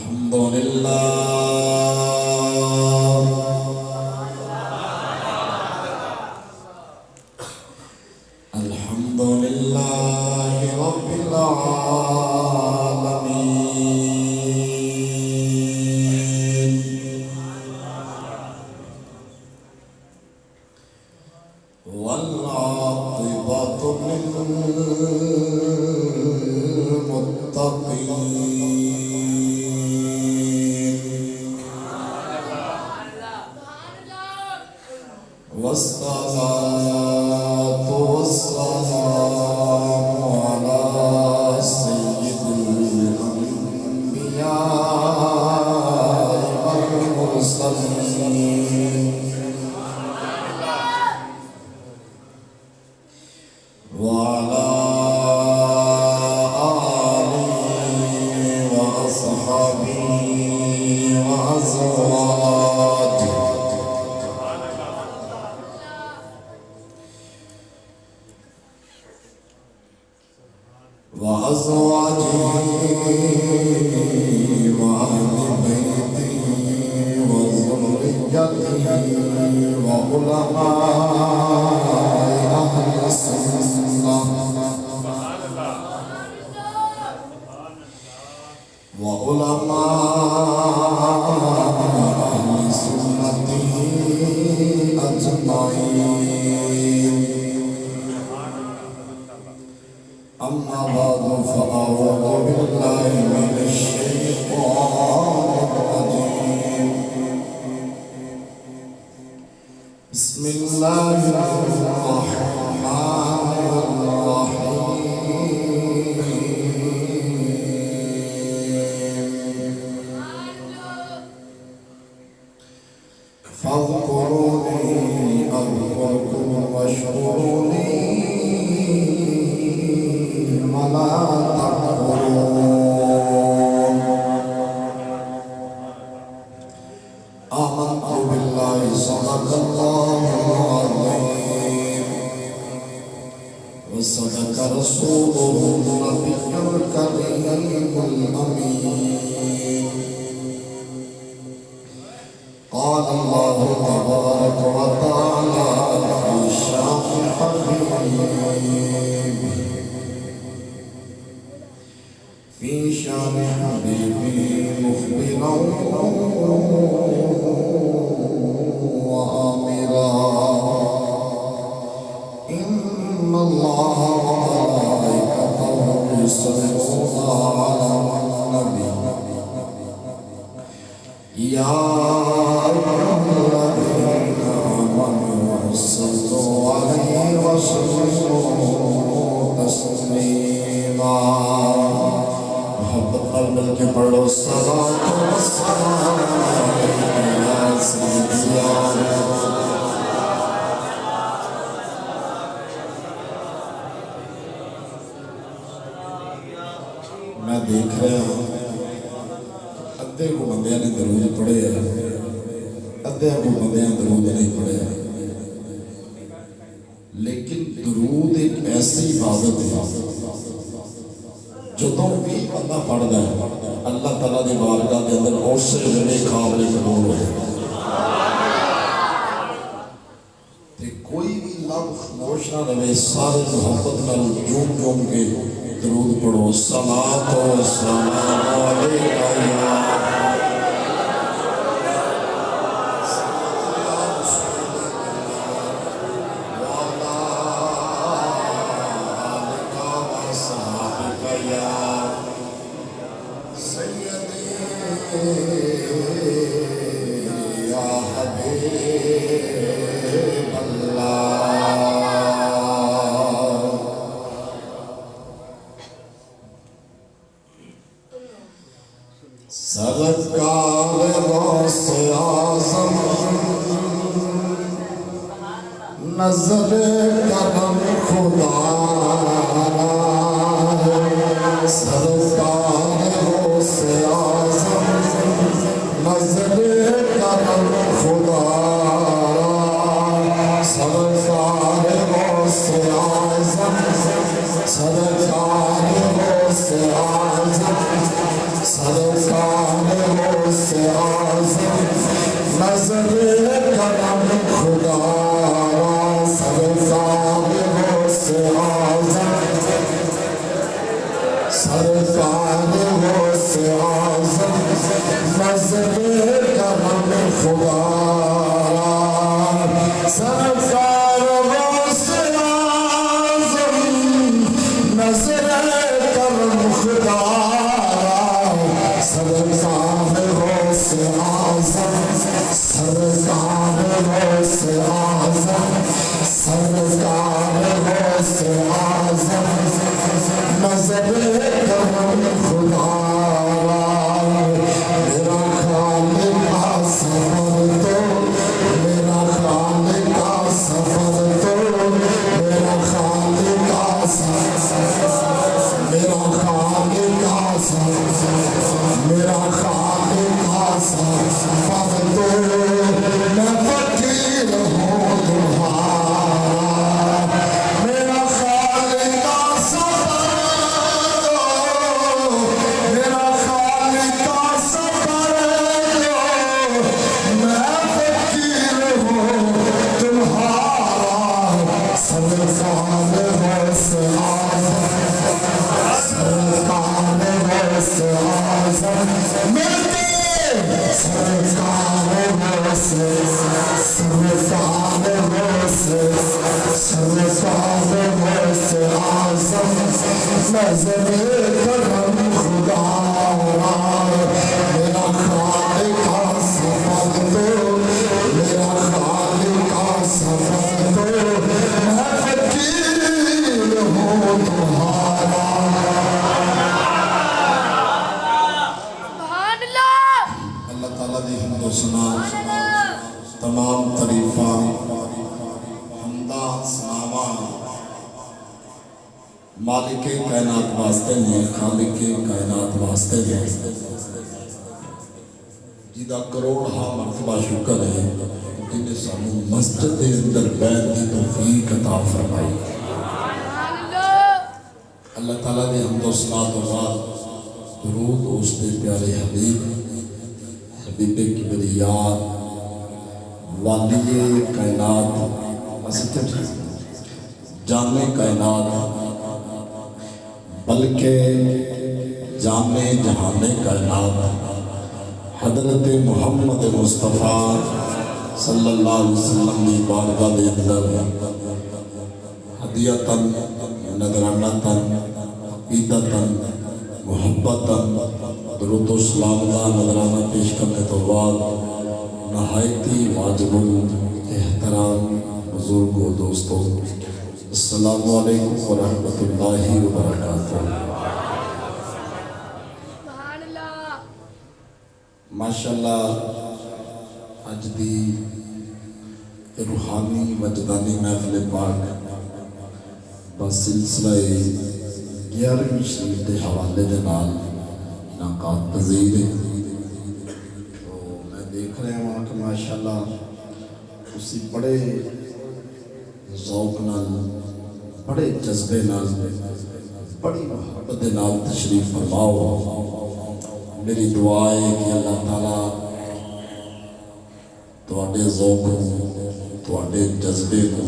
अल्हम्दुलिल्लाह रब्बिल आलमीन वल आक़िबतु लिल-मुत्तक़ीन वस्सलातु वस्सलामु अला सय्यिदिल अंबिया'i वल मुरसलीन व अला आलिहि व अस्हाबिहि व अज़वाजिहि وأهل بيته وذريته وعلماء أهل السنة أجمعين أما بعد فأعوذ بالله من الشيطان الرجيم بسم الله الرحمن الرحيم فاذكروني أذكركم واشكروا لي ولا تكفرون آمنت بالله صدق الله العظيم وصدق رسوله النبي الكريم الأمين قال الله تبارك وتعالى في شأن حبيبه في شأن حبيبي مخبرا وآمرا إن الله وملائكته يصلون على النبي يا أيها الذين آمنوا صلوا عليه وسلموا تسليما قلب के पढ़ो सलातो वस्सलाम या सय्यदी या मैं देख रहा हूं अद्धे को बंदियां ने दरूद पढ़े है अद्धे को बंदियां दरूद नहीं पढ़े लेकिन दरूद एक ऐसी इबादत है ਜਦੋਂ ਵੀ ਬੰਦਾ ਪੜਦਾ ਹੈ ਅੱਲਾਹ ਤਾਲਾ ਦੀ ਬਾਰਗਾਹ ਦੇ ਅੰਦਰ ਉਸੇ ਵੇਲੇ ਕਾਬਲ ਕਬੂਲ ਹੋ ਜਾਂਦਾ ਤੇ ਕੋਈ ਵੀ ਲਫ਼ਜ਼ ਖਾਮੋਸ਼ ਨਾ ਰਹੇ ਸਾਰੇ ਮੁਹੱਬਤ ਨਾਲ ਜੂਮ ਜੂਮ ਕੇ ਦਰੂਦ ਪੜੋ ਸਲਾਤੋ ਸਲਾਮ ਅਲੈਕਾ ਯਾ या हबीब अल्लाह सरकार गौसे आज़म नज़र करम खुदा सरकार गौसे आज़म नज़र करम खुदा सरकार गौसे आज़म सरकार गौसे आज़म सरकार सरकार हो से आज़म नजर करम खुदा सरकार हो से आज़म सरकार हो से आज़म नजर करम खुदा सरकार हो से आज़म नजर करम खुदा सरकार हो से आज़म सरकार हो से आज़म सरकार हो से आज़म नजर करम खुदा मेरा खालिक का सफर तो मेरा खालिक का सफर तो मेरा खालिक का सफर मेरा खालिक का सफर मेरा खालिक का सफर तो मैं फकीर हूँ तुम्हारा मेरा खालिक का सफर तो मेरा खालिक का सफर तो मैं फकीर हूँ तुम्हारा सरकार हो से आज़म सरकार हो से आज़म मिलते सरकार हो से सरकार हो से सरकार हो से आज़म नजर करम खुदा मेरा खालिक का सफर तो मेरा खालिक का सफर तो मैं फकीर हूँ तुम्हारा अल्लाह ताला दी हम्द सना तमाम तरीफा हमदा सनावा मालिक कायनात वास्ते ने खालिक कायनात वास्ते ने जिदा करोड़ हा मरतबा शुक्र है जिन्हें सानू मस्जिद के अंदर बैठ की तौफीक अता फरमाई अल्लाह ताला ने हम्द सना तो बाद दुरूद उसके प्यारे हबीब हबीब किबरियात वालिए कायनात जाने कायनात बल्कि जाने जहाने कायनात हजरत मुहम्मद मुस्तफ़ा सल्लल्लाहु अलैहि वसल्लम की बारगाह के अंदर हदियतन नजरानतन ईदतन मुहब्बतन दुरूद व सलाम का नजराना पेश करने तो बाद नहायती वाजिबुल एहतराम बुजुर्गों दोस्तों अस्सलामु अलैकुम व रहमतुल्लाहि व बरकातुहू। माशाअल्लाह अज दी रूहानी वजदानी महफिल पाक बस सिलसिला 11वीं शरीफ के हवाले के नाल इनाकात पज़ीर है। देख रहे हैं कि माशाअल्लाह उसी बड़े ज़ौक़ नाल बड़े जज्बे नाल बड़ी मोहब्बत दे नाल तशरीफ फरमाओ। मेरी दुआ है कि अल्लाह ताला तुहाडे ज़ौक़ तुहाडे जज्बे को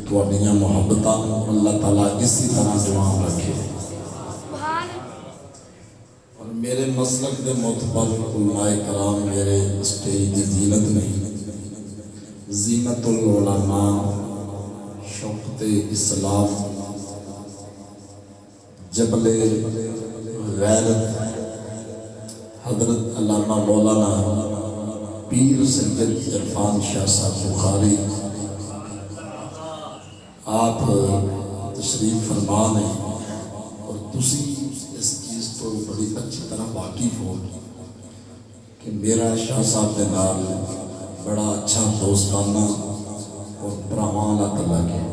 तुहाडियां मोहब्बतां अल्लाह ताला इसी तरह जवान रखे और मेरे मसलक के मोतबर उलमाए कराम मेरे स्टेज की जीनत नहीं जीनतुल उलमा शौकत इस्लाम जबले गैरत हजरत अल्लामा मौलाना पीर सैयद इरफान शाह साहब बुखारी आप तशरीफ फरमान है और तुसी इस चीज़ को बड़ी अच्छी तरह वाकिफ हो कि मेरा शाह साहब के नाल बड़ा अच्छा दोस्ताना और भरावाना तल्लक है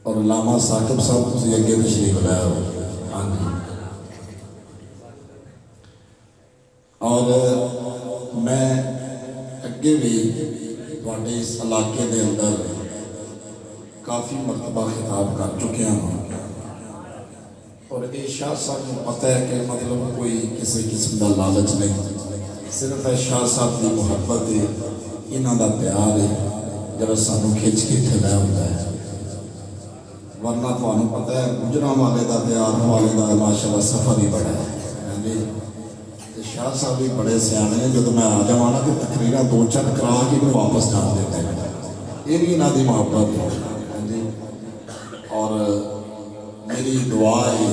और लामा साकिब साहब तुसी अगे तशरीफ लाया हो। हाँ जी और मैं अगे भी तुहाडे इस इलाके के अंदर काफ़ी मरतबा खिताब कर चुकिया हूँ और ये शाह साहब को पता है कि मतलब कोई किसी किस्म का लालच नहीं, सिर्फ है शाह साहब की मुहब्बत है, इन्हों का प्यार है जो सानू खिंच के इत्थे लै आउंदा है। वरना तुहानू पता है गुजरांवाले का प्यार वाले का माशाअल्लाह सफर ही बड़ा है। हाँ जी, शाह साहब भी बड़े सियाने हैं, जो मैं आ जावा ना तो तकरीर 2-4 करा के मैं वापस जान देते हैं, ये भी इन्हों की मुहब्बत है। हाँ जी, और मेरी दुआ है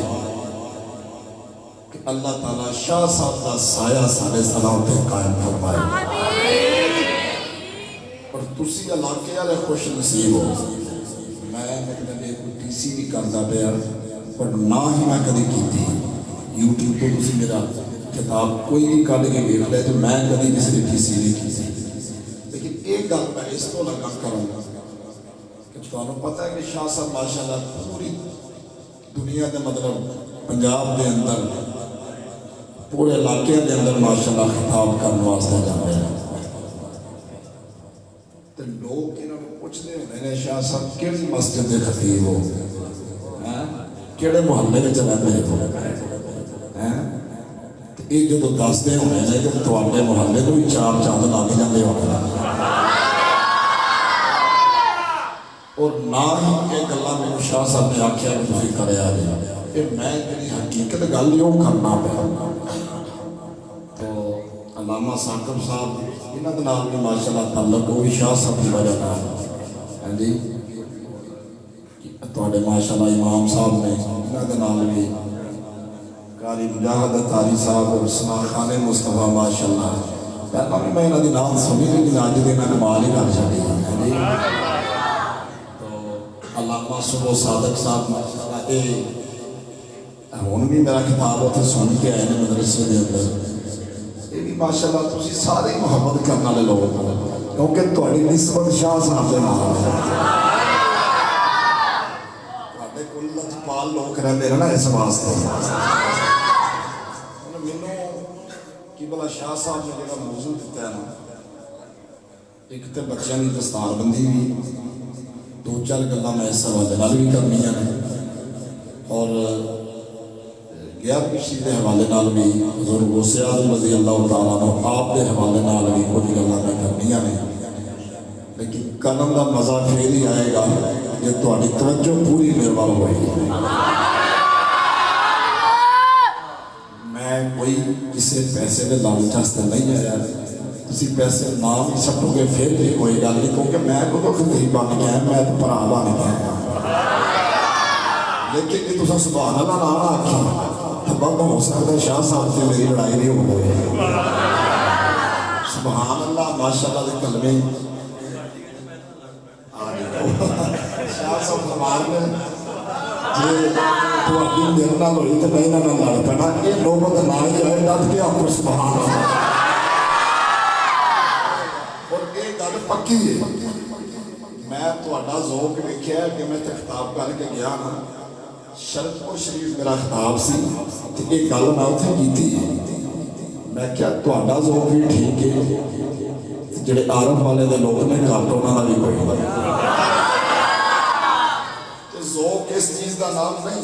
कि अल्लाह ताला शाह साहब का साया सारे सलाम पे कायम फरमाए और तुसी इलाके वाले खुश नसीब हो। मैं कभी कोई टीसी नहीं करता पाया, पर ना ही मैं कभी की यूट्यूब पर तुसी मेरा किताब कोई भी कढ़ के वेख लिया तो मैं कभी किसी ने टीसी नहीं की। लेकिन एक गल मैं इस तो लगा करूँगा कि तुहानू पता है कि शाह साहब माशाअल्लाह पूरी दुनिया के मतलब पंजाब के अंदर पूरे इलाके के अंदर माशाअल्लाह खिताब करने वास्ते जाते हैं तो लोग इन्होंने पूछते होंगे ने शाह साहब किहड़ी मस्जिद के खतीब हो, किहड़े मुहल्ले में रहते हो, ये जो दसते होने ने कि तुहाडे मुहल्ले को भी 4 चांद लग जाते होने और ना ही ये गल्लां मैनूं शाह साहब ने आख्या कि तुसीं करिया जे, मैं जिहड़ी हकीकत गल वो करना पिया। तो अल्लामा साकिब साहब इन्हां दे नाल भी माशाअल्लाह तल्लक वो भी शाह साहब की वजह नाल। हाँ जी, तुहाडे माशाअल्लाह इमाम साहब ने इन्हां दे नाल भी कारी मुजाहिद तारी साहब और सना खाने मुस्तफा माशाअल्लाह पहला भी मैं इन्हां दी नाम सुनी लेकिन अज दे इन्हां कमाल ही कर छड्डी। हाँ जी, अल्लामा सुबो सादक साहब माशाअल्लाह ये हुण भी मेरा किताब उत्थे सुन के आए ने मदरसे के अंदर, ये भी माशाअल्लाह तुसीं सारे मुहब्बत करने वाले लोग क्योंकि तुहाडी निस्बत शाह साहब दे नाल है। तुहाडे कोल लजपाल लोग रहिंदे ने ना इस वास्ते। मैनूं की भला शाह साहब ने जिहड़ा मौजू दिता है ना, एक तो बच्चों की दस्तारबंदी भी 2-4 गल्लां मैं इस हवाले नाल भी करनियां ने और 11वीं शरी के हवाले नाल भी हज़ूर गौसे आज़म रज़ी अल्लाह तआला अन्हु आप के हवाले नाल भी कुछ गल्लां मैं करनियां ने। लेकिन करन का मज़ा फिर ही आएगा जे तुहाडी तवज्जो पूरी मेरे वाल होएगी। मैं कोई किसी पैसे के लालच वास्ते नहीं आया, तुसीं पैसे ना भी सटोगे फिर भी कोई गल नहीं, क्योंकि मैं कोई खतीब बन के आया, मैं तो भरा बन के आया। लेकिन ये तुम सुभान अल्लाह ना आखी तो बंद हो सकता है शाह साहब से मेरी लड़ाई नहीं हो गई। सुभान अल्लाह माशाअल्लाह के कलमे शाह साहब कमाल में जे तुहाडी मेरे नाल होई तो मैं इन्हां नाल लड़ पैना, ये नौबत ना ही आए डट के आखो सुभान अल्लाह। और ये गल पक्की है, मैं तुहाडा ज़ौक वेखिया कि मैं खिताब करके गया ना शरको शरीफ मेरा खिताब सी तो ये गल मैं उत्थे कीती। मैं क्या तुहाडा ज़ौक भी ठीक है, जिहड़े आरफ वाले दे लोग ने घट उन्हां दा भी कोई ते ज़ौक इस चीज़ का नाम नहीं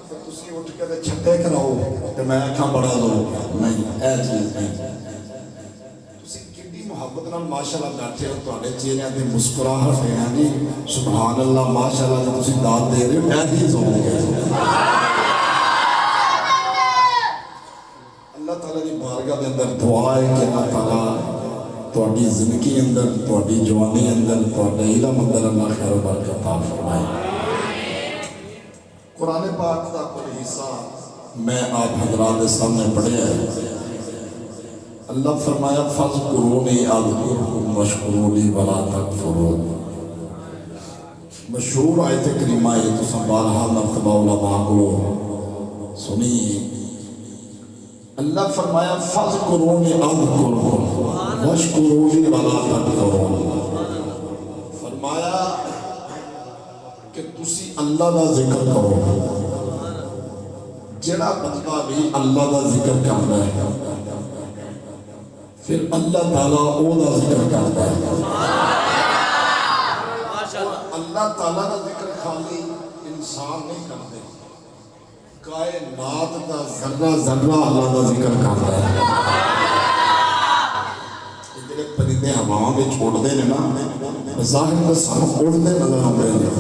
कि तुसीं उठ के ते छट्टे कराओ तो मैं आखां बड़ा ज़ौक नहीं, ऐ चीज़ नहीं। तुसीं कितनी मुहब्बत नाल माशाअल्लाह बैठे हो, तुहाडे चेहरिਆਂ ते मुस्कुराहट है। हाँ जी, सुभान अल्लाह माशाअल्लाह जो तुसीं दाद दे रहे हो ऐसी ज़ौक है। अल्लाह ताला की बारगाह के अंदर दुआ है कि अल्लाह ताला तुहाडी जिंदगी अंदर, तुहाडी जवानी अंदर, तुहाडे इल्म अंदर अल्लाह खैर व बरकत अता फरमाए। कुरान पाक का कोई हिस्सा मैं आप हज़रात के सामने पढ़िया है। अल्लाह फरमाया फ़ज़कुरूनी अज़कुरकुम वशकुरूली वला तकफुरून। मशहूर आयत करीमा है, तुसां बारहा मरतबा उलमा को सुनी। अल्लाह फरमाया फ़ज़कुरूनी अज़कुरकुम वशकुरूली वला तकफुरून। फरमाया कि तुसी अल्लाह का जिक्र करो, जिहड़ा बंदा भी अल्लाह का जिक्र करता है फिर अल्लाह ताला ओदा जिक्र करता है। अल्लाह ताला का जिक्र खाली इंसान नहीं करते, कायनात का जर्रा जर्रा अल्लाह का जिक्र करता है। ਜਿਹੜੇ परिंदे हवावां ਵਿੱਚ उड़ते हैं ना, ज़ाहिर में सानू उड़ते नजर आते हैं,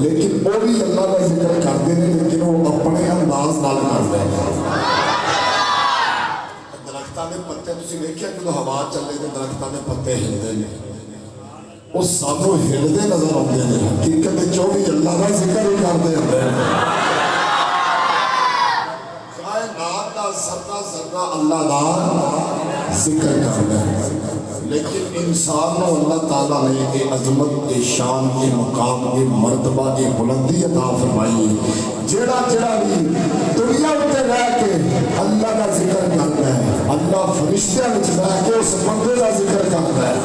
लेकिन वो भी अल्लाह का जिक्र करते हैं, लेकिन वो अपने अंदाज नाल करते हैं। दरख्तां दे पत्ते तुसीं वेखिआ जदों हवा चले तो दरख्तां दे पत्ते हिलदे ने, वो सानू हिलदे नजर आते हैं, हकीकत च वो भी अल्लाह का जिक्र ही करते होंदे ने। कायनात दा ज़र्रा ज़र्रा अल्लाह का जिक्र करता है, लेकिन इंसान को अल्लाह ताला ने ये अजमत, ये शान, ये मुकाम, ये मर्तबा, ये बुलंदी अता फरमाई है। जेड़ा जेड़ा भी दुनिया उत्ते रह के अल्लाह का जिक्र करता है, अल्लाह फरिश्तियां विच रह के उस बंदे का जिक्र करता है।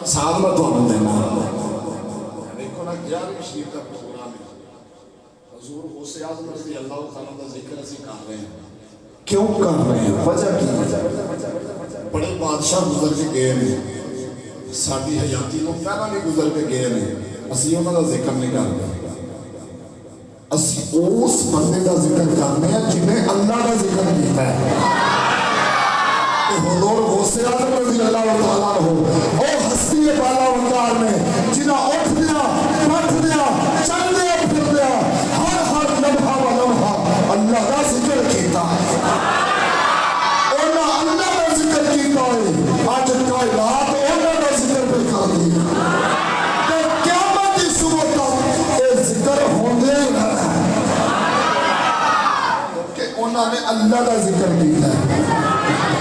मिसाल मैं तुहानू देना, देखो ना 11वीं शरीफ का प्रोग्राम है, हुजूर गौसे आज़म रज़ी अल्लाह तआला का जिक्र असीं कर रहे हैं। क्यों कर रहे हैं, वजह की? बड़े बादशाह गुजर के गए हैं, साडी हयाती तो पहला भी गुजर के गए हैं, असीं उन्हां दा जिक्र नहीं करते। असीं उस बंदे का जिक्र करते हैं जिन्हें अल्लाह का जिक्र किया है। हुजूर गौसे आज़म रज़ी अल्लाह तआला अन्हु ओ हस्ती बाला वकार ने जिन्हां उठदिया बैठदिया चलदिया फिरदिया हर हर लम्हा व लम्हा अल्लाह का जिक्र किया है। उन्हां अल्लाह का जिक्र किया है, अज कायनात उन्हां का जिक्र पे कर दिया ते क़यामत दी सुबह तक ये जिक्र होंदे ही रहना, क्योंकि उन्होंने अल्लाह का जिक्र किया है।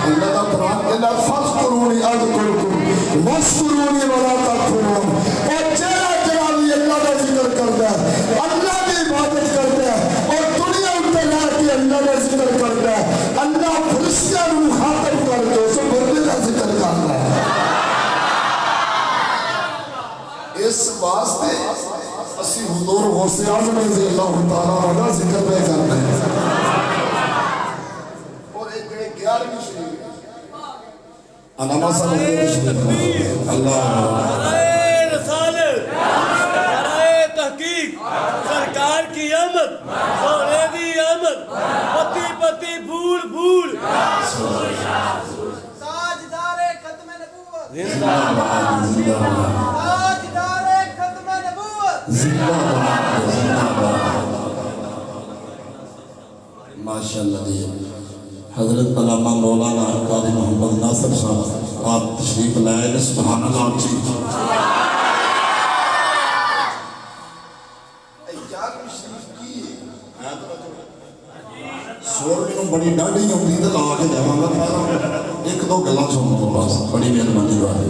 अल्लाह का कुरान कहता है फज़कुरूनी अज़कुरकुम वश्कुरूनी वला तकफुरून। और जेड़ा जेड़ा भी अल्लाह का जिक्र करता है, अल्लाह की इबादत करता है और दुनिया उत्ते रह के अल्लाह का जिक्र करता है, अल्लाह फरिश्तियां को मुखातब करके उस बंदे का जिक्र करता है। इस वास्ते असी हुजूर गौसे आज़म रज़ी अल्लाह तआला का जिक्र पे करते हैं। और एक 11वीं शरीफ अनामा साहब अल्लाह रसालत नाराए तहकीक सरकार की आमद सोने की आमद पति पति भूल भूल ताजदारे खत्म नबूवत जिंदाबाद जिंदाबाद ताजदारे खत्म नबूवत जिंदाबाद जिंदाबाद माशाअल्लाह। हजरत अल्लामा मौलाना क़ादी मोहम्मद नासिर साहब आप तशरीफ लाए ने, सुभान अल्लाह जी। 11वीं शरीफ की है तो सोर मैनूं बड़ी डाढ़ी आउंदी ते ला के जावांगा, एक दो गल्लां सुन लो बस, बड़ी मेहरबानी वाली।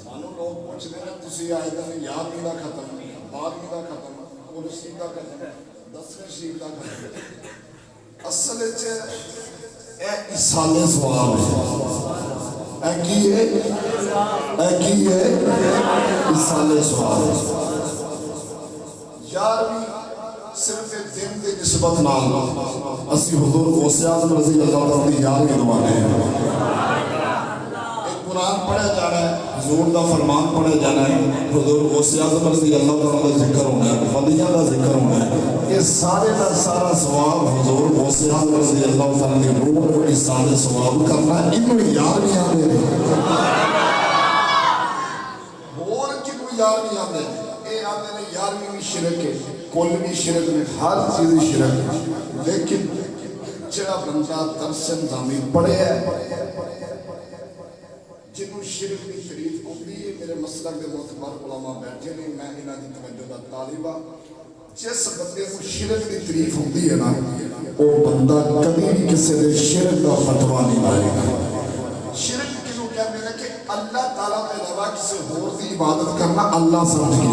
सानू लोग पुछदे ने तुसीं आए तां 11वीं दा खत्म, 12वीं दा खत्म, कुरसी दा खत्म, 10वीं शरीफ दा खत्म। असल च इसाले सवाब है की है इसाले सवाब। 11वीं सिर्फ दिन की निस्बत नाल असी हुजूर गौसे आज़म रज़ी अल्लाह तआला दी 11वीं दवाने हैं। एक कुरान पढ़ा जाना है, हुजूर दा फरमान पढ़ा जाना है, हुजूर गौसे आज़म रज़ी अल्लाह तआला दा जिक्र होना है, वलियां दा जिक्र होना है। ये सारे का सारा सवाब हुजूर गौसे आज़म रज़ी अल्लाह तआला दी रूह को इसाले सवाब करना है। इन्हों 11वीं आंदे ने, होर किनू 11वीं आंदे ने? ये आंदे ने 11वीं भी शिरक है, कुल भी शिरक में, हर चीज़ शिरक है। लेकिन जेड़ा बंदा तरसन जामी पढ़े है, जिन्होंने शिरक की शरीफ होती है, मेरे मसलक के मुतबर उलमा बैठे ने, मैं इन्हां दी तवज्जो दा तालिबा। जिस बंदे को शिरक की तारीफ होती है ना, वो बंदा कभी भी किसी के शिरक का फतवा नहीं लाएगा। शिरक किसको कहते हैं कि अल्लाह ताला के अलावा किसी होर की इबादत करना अल्लाह समझ के,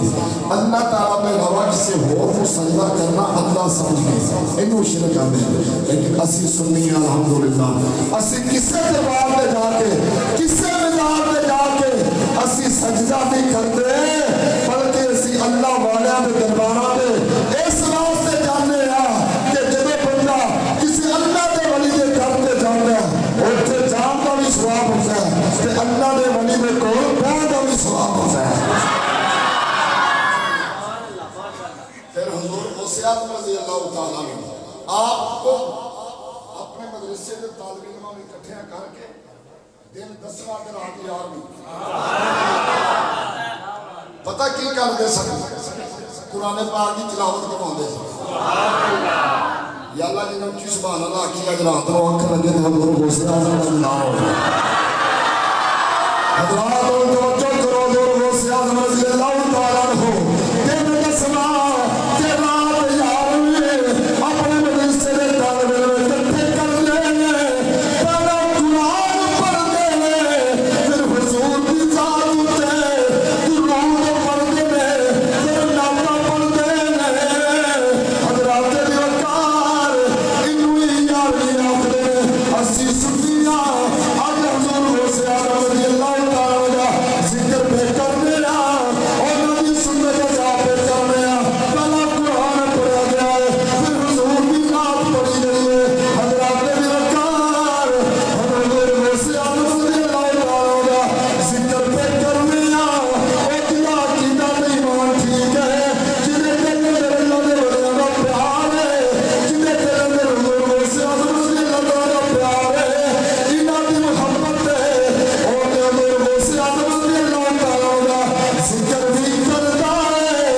अल्लाह ताला के अलावा किसी होर को सजदा करना अल्लाह समझ के, इन्हों शिरक कहते हैं। लेकिन असी सुन्नी अल्हम्दुलिल्लाह, असी किसी दरबार में जाके किसी मज़ार में जाके असी सजदा नहीं करते, बल्कि असी अल्लाह वाले के दरबार में इस वास्ते जाने कि जब बंदा किसी अल्लाह के वली के घर से जाता है, उत्थे जान का भी सवाब होता है, तो अल्लाह के वली के कोल बैठ का भी सवाब होता है। गौसे आज़म रज़ी अल्लाह तआला अन्हु आपको अपने मदरसे के तालिब इल्मां में इकट्ठे करके दिन 10वां ते रात 11वीं पता की करते सन कुरान पाक की तिलावत करवाते सन या अल्लाह जिन्होंने की सुभान अल्लाह की रात को अख लगे तो हजूर गौसे आज़म का नाम हो हजरात तवज्जो करो हजूर गौसे आज़म रज़ी अल्लाह तआला अन्हु दिन 10वां ते रात 11वीं अपने मदरसे के तालिब इल्म इकट्ठे कर लेंगे पहले कुरान पढ़ते हैं फिर हुजूर की जात उते दुरूद पढ़ते हैं फिर नाता पढ़ते हैं हजरात दिलकार इन्नू यारी आखदे अस्सी सुनिया अज हजूर गौसे आज़म रज़ी अल्लाह तआला दा जिक्र पे करने उन्हां दी सुन्नत दा पे करने पहला कुरान पढ़ा गया है फिर हुजूर की नात पढ़ी गई है हजरात दिलकार हजूर गौसे आज़म रज़ी अल्लाह तआला दा जिक्र पे करने ओ जिदा कीदा ईमान ठीक है जिदे दिल अंदर अल्लाह दे वलियां दा प्यार है जिदे दिल अंदर हजूर गौसे आज़म रज़ी अल्लाह तआला दा प्यार है इन्हां दी मोहब्बत है और हजूर गौसे आज़म रज़ी अल्लाह तआला दा जिक्र भी करदा है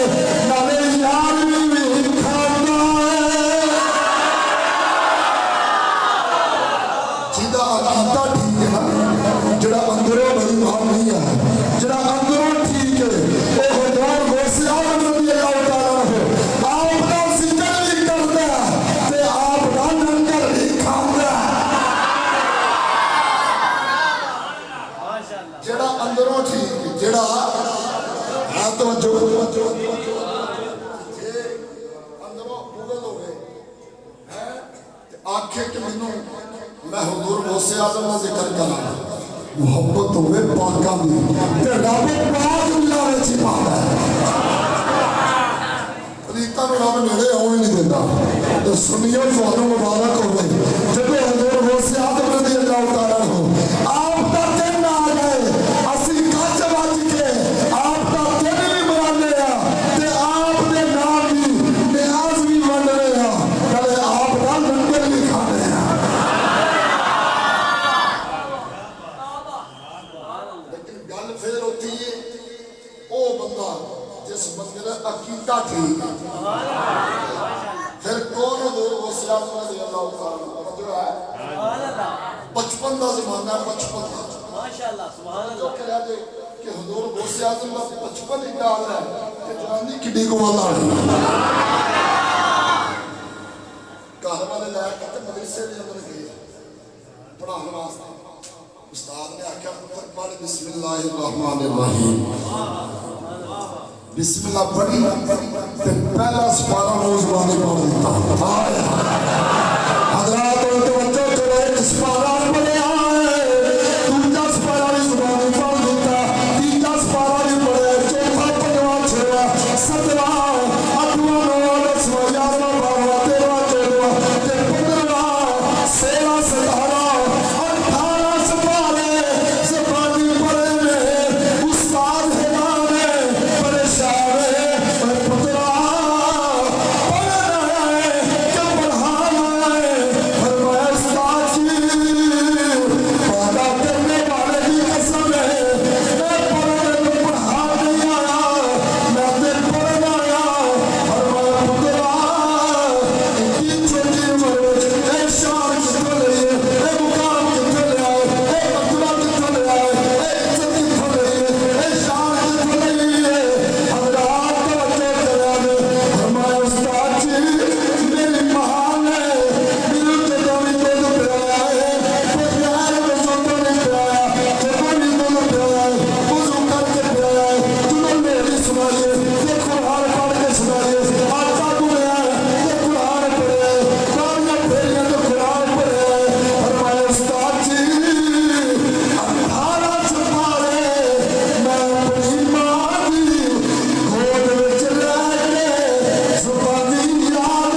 नाले यार भी खांदा है जिदा अकीदा ठीक है ना जड़ा अंदरों बेईमान नहीं है जड़ा अंदरों ठीक है ओ हजूर गौसे आज़म रज़ी अल्लाह तआला अन्हु आप दा जिक्र भी करदा ते आप दा लंगर भी खांदा जड़ा अंदरों ठीक जड़ा है तवज्जो जे अंदरों उगल होवे हैं ते आखे कि मैनू मैं हुजूर गौसे आज़म दा जिक्र करा मोहब्बत होवे पाकां दी ते रब पाक मिला विच पांदा है पलीतां नूं रब नेड़े आउण नहीं दिंदा ते सुनियो तुहानूं मुबारक होवे जदों हजूर गौसे आज़म रज़ी अल्लाह तआला अन्हु आप दा दिन आ गए असीं गज वज के आप दा दिन भी मनाने ते आप दे नाम दी नियाज भी वंड रहे नाले आप दा लंगर भी खाने लेकिन गल फिर होती है ओ बंदा जिस बंदे दा अकीदा ठीक है फिर कौन हजूर गौसे आज़म रज़ी अल्लाह तआला जो है बचपन का जमाना बचपन का माशाअल्लाह सुभान जो कह दे कि हजूर गौसे आज़म का बचपन ही डाल है कि जवानी किड्डी गवाला है घर वाले लैके ते मदरसे के अंदर गए पढ़ाने वास्ते उस्ताद ने आख्या पुत्र पढ़ बिस्मिल्लाहिर्रहमानिर्रहीम बिस्मिल्लाह पढ़ी ते पहला सपारा रोज वाले पढ़ दिता हजरात तवज्जो करो एक सपारा पढ़िया दूजा सपारा भी जुबानी पढ़ दिता तीजा सपारा भी पढ़िया चौथा पंजवां छेवां सतवां अठवां नौवां दसवां 11वां 12वां 13वां 14वां ते 15वां 16 17 18 सपारे ज़बानी पढ़े ने उस्ताद हैरान है परेशान है पुत्रा पढ़ना है क्या पढ़ाना है फरमाया उस्ताद जी वादा करने वाले की कसम है मैं पढ़ने को पढ़ा नहीं आया मैं तो पढ़ना आया फरमाया पुत्रा इतनी छोटी उम्र में ए शान कितने ले ए मुकाम कितने ले आए ए मर्तबा कितने ले आए ए इज्जत कितने ले ए शान कितने ले हजरात तवज्जो करें फरमाया उस्ताद जी मेरी महान है मेरे जदों भी दूध पिलाया है बगैर वज़ू तो नहीं पिलाया जदों भी दूध पिलाया है वज़ू करके पिलाया है तुम्हें मेरी सुनाइए ये कुरान पढ़ के सुनाइए आटा गुनया है ये कुरान पढ़े कारियां फेरियां तो कुरान पढ़े फरमाया उस्ताद जी 18 सपारे मैं अपनी मां दी गोद विच रह के ज़ुबानी याद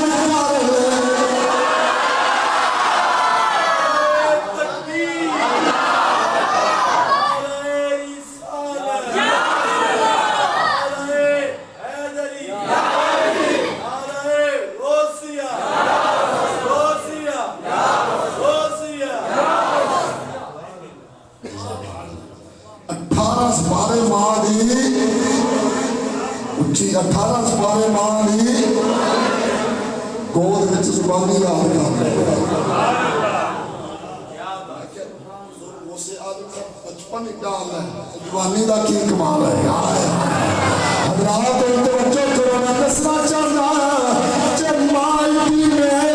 18 सुबारे मां दी गोद विच जुबानी याद कर ले उसे आदम का बचपन डाल है जवानी का की कमाल है हजरात तवज्जो करो मैं दसना चाहना जब माई दी में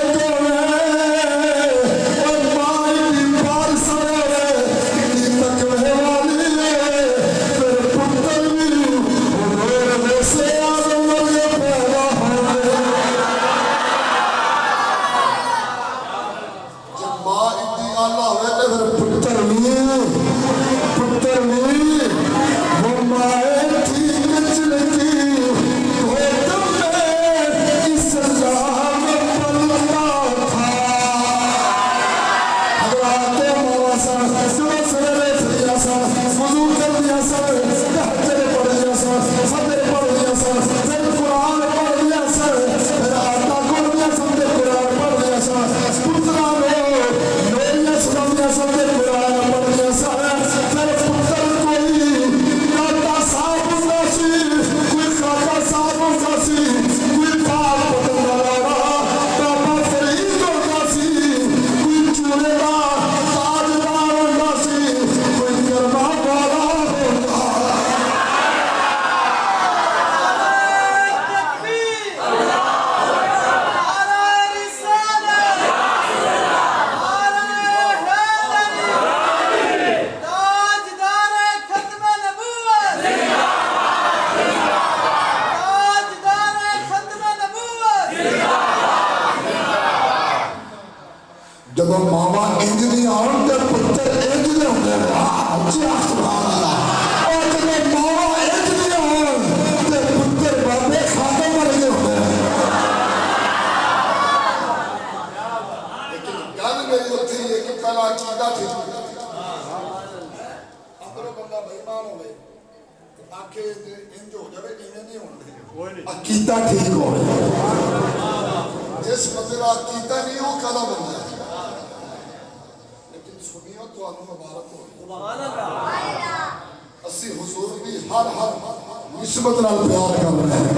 जब मावा इंज दी आउण ते पुत्र इंज दे हुंदे ने अच्छा सुभान अल्लाह और जब मावा इंज दी आउण ते पुत्र बाबे खाते वर्गे हुंदे ने लेकिन गल मेरी उत्थे ही है कि पहला अकीदा ठीक अंदरों बंदा बेईमान होवे आखे इंज हो जावे इवें नहीं होंदे अकीदा ठीक होवे जिस बंदे दा अकीदा नहीं वो कादा बंदा है सुनियो तो आनु मुबारक हो सुभान अल्लाह अस्सी हुजूर दी हर निस्बत नाल प्यार कर रहे हैं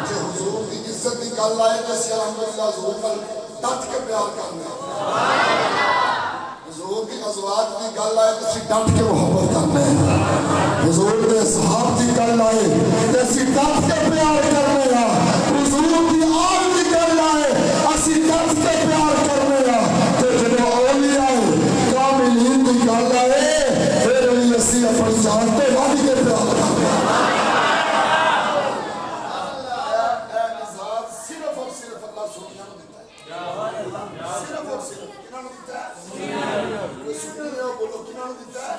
जे हुजूर दी इज्जत दी गल आए ते असी अल्हम्दुलिल्लाह हुजूर नाल डट के प्यार करना है हुजूर दी अज़वाज दी गल आए ते असी डट के मोहब्बत करना है हुजूर दे सहाब दी गल आए ते असी डट के प्यार करना है हुजूर दी आल दी गल आए असी डट के प्यार करना है अपनी जान तो वध के प्यार सिर्फ और सिर्फ अल्लाह सुनिया देता है सिर्फ और सिर्फ किन्होंने देता है कोई सुन रहे हो बोलो किन्होंने देता है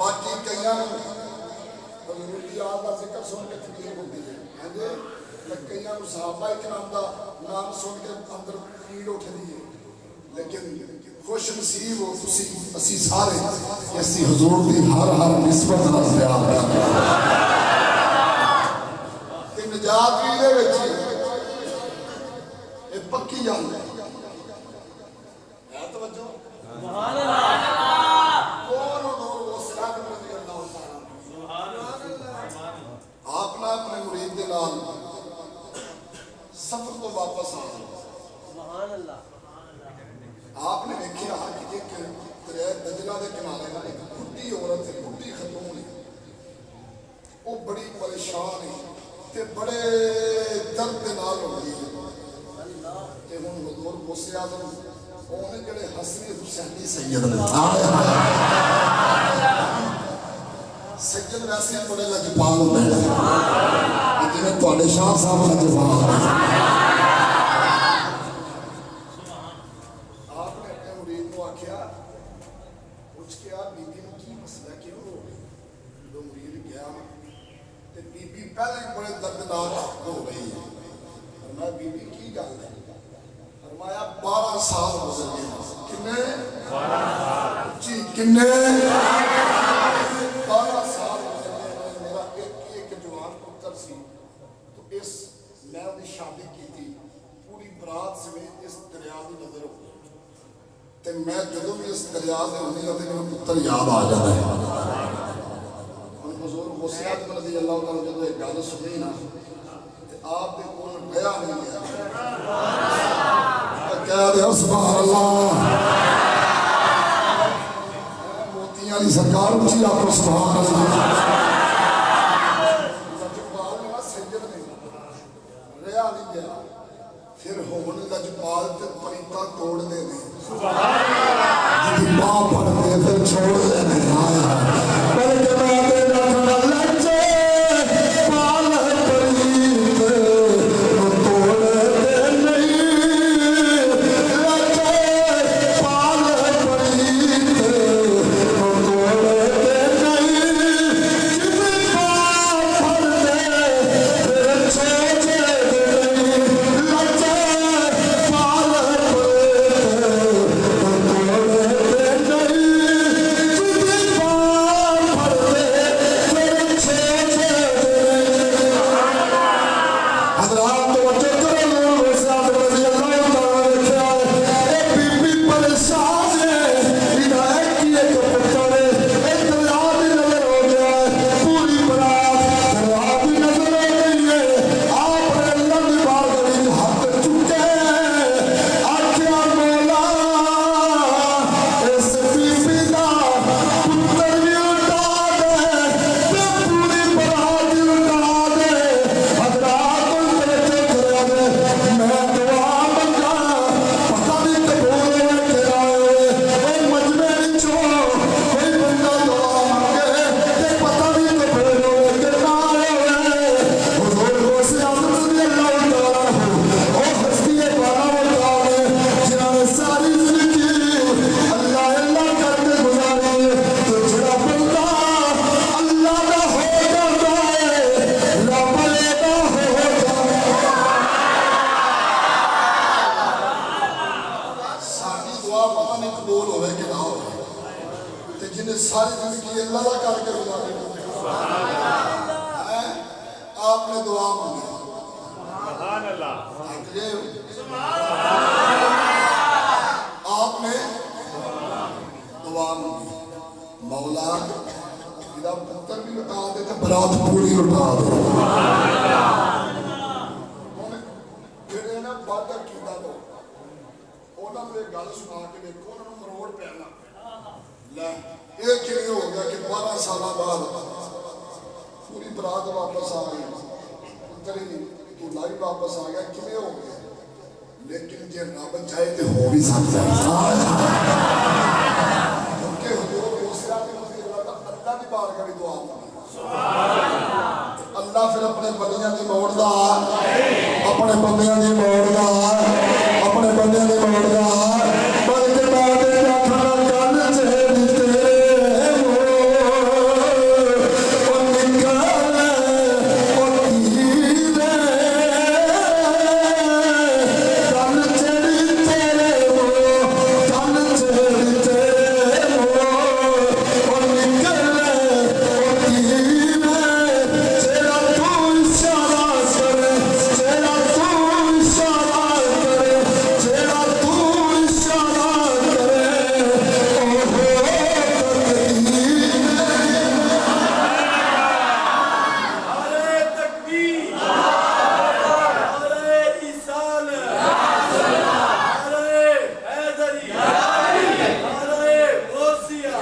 बाकी कईयां हजूर दी याद का जिक्र सुन के तकलीफ होती है कईयां सहाबा इकराम दा नाम सुन के अंदर पीड़ उठदी है लेकिन खुश नसीब हो तुसी असी सारे ऐसी हुजूर दी हर निस्बत नाल प्यार करते ते निजात भी दे विच ए पक्की गल है तवज्जो सुभान अल्लाह कौन हुजूर वो सिराज रज़ी अल्लाह तआला सुभान अल्लाह आपने अपने मुरीद दे नाल सफर तो वापस आ सुभान अल्लाह आपने देखिया कि एक दरिया दजला के किनारे ना एक बुढ़ी औरत है बुढ़ी खतून है वो बड़ी परेशान है ते बड़े दर्द के नाल होती है ते हुन हुजूर गौसे आज़म ओने जेड़े हसन हुसैनी सैयद ने सैयद वैसे बड़े लजपाल होंदे ने जिवें तुहाडे शाह साहब लजपाल पहले बड़े दर्दनाक हो गई है फरमाया बीबी की गल है फरमाया 12 साल गुजर गए किन्ने 12 साल जी किन्ने 12 साल गुजर गए मेरा एक जवान पुत्र सी तो इस मैं उसकी शादी की थी पूरी बरात समेत इस दरिया की नजर हो ते मैं जदों भी इस दरिया से होनी तो मेरा पुत्र याद आ जाता है हुजूर गुस्से आजम रज़ी अल्लाह तआला जब ये गल सुनी ना ते आप दे कोल भया नहीं गया कह दे सुभान अल्लाह मोतियां दी सरकार उची आखो सुभान अल्लाह लजपाल ने ना सैयद ने रहा नहीं गया फिर होने लजपाल ते परीता तोड़ देने जिदी मां पढ़ते फिर छोड़ देने बल्कि मैं तेरा खड़ा लज्जे पाल परीत तोड़ दे नहीं लज्जे पाल परीत तोड़ दे नहीं जिदी मां पढ़ते फिर छोड़ दे नहीं लज्जे पाल सारी जिंदगी अल्लाह का करके गुजारी आपने दुआ मांगी आपने दुआ मांगी मौला इदा पुत्र भी लुटा दे तो बरात पूरी लुटा दे जेड़े ना वादा कीता तो उन्होंने ये गल सुना के देखो उन्होंने मरोड़ पैना ले ये किवें हो गया कि 12 साल बाद पूरी बरात वापस आ गई पुत्र ही दूल्हा भी वापस आ गया किवें हो गया लेकिन जे रब चाहे तो हो भी सकता है क्योंकि हुजूर दूसरा भी अल्लाह की बारगाह में दुआ मांगी अल्लाह फिर अपने बंदियां दी मोड़दा अपने बंदियां दी मोड़दा अपने बंदियां दी मोड़दा बल्कि बात आखना गल जेड़ी तेरे ओ निकाल ओ तीरे गल जेड़ी तेरे गल जेड़ी तेरे ओ निकाल ओ तीरे तेरा तू इशारा करे तेरा तू इशारा करे तेरा तू इशारा करे ओ हो नारे तकबीर नारे रिसालत नारे हैदरी नारे गौसिया